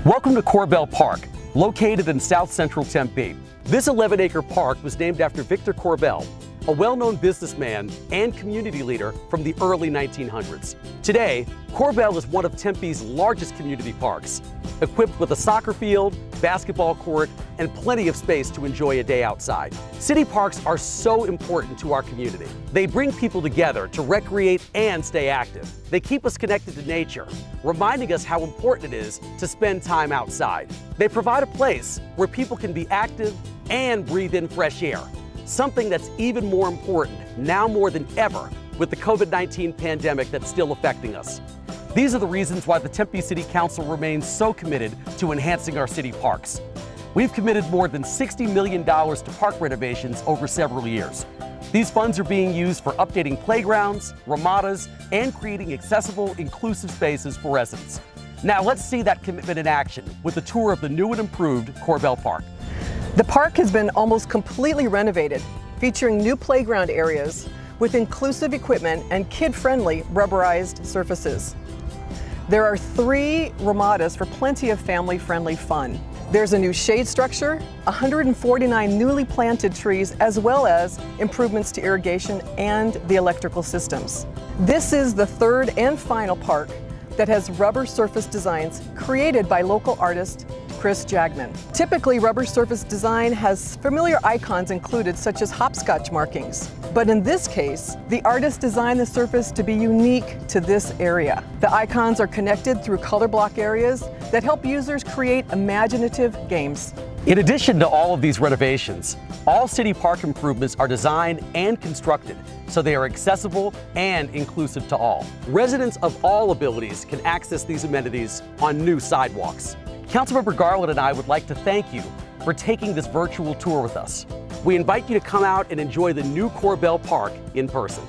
Welcome to Corbell Park, located in south central Tempe. This 11-acre park was named after Victor Corbell, a well-known businessman and community leader from the early 1900s. Today, Corbell is one of Tempe's largest community parks, equipped with a soccer field, basketball court, and plenty of space to enjoy a day outside. City parks are so important to our community. They bring people together to recreate and stay active. They keep us connected to nature, reminding us how important it is to spend time outside. They provide a place where people can be active and breathe in fresh air, something that's even more important now more than ever with the COVID-19 pandemic that's still affecting us. These are the reasons why the Tempe City Council remains so committed to enhancing our city parks. We've committed more than $60 million to park renovations over several years. These funds are being used for updating playgrounds, ramadas, and creating accessible, inclusive spaces for residents. Now let's see that commitment in action with a tour of the new and improved Corbell Park. The park has been almost completely renovated, featuring new playground areas with inclusive equipment and kid-friendly rubberized surfaces. There are 3 ramadas for plenty of family-friendly fun. There's a new shade structure, 149 newly planted trees, as well as improvements to irrigation and the electrical systems. This is the 3rd and final park that has rubber surface designs created by local artist Chris Jagman. Typically, rubber surface design has familiar icons included, such as hopscotch markings. But in this case, the artist designed the surface to be unique to this area. The icons are connected through color block areas that help users create imaginative games. In addition to all of these renovations, all city park improvements are designed and constructed so they are accessible and inclusive to all. Residents of all abilities can access these amenities on new sidewalks. Councilmember Garland and I would like to thank you for taking this virtual tour with us. We invite you to come out and enjoy the new Corbell Park in person.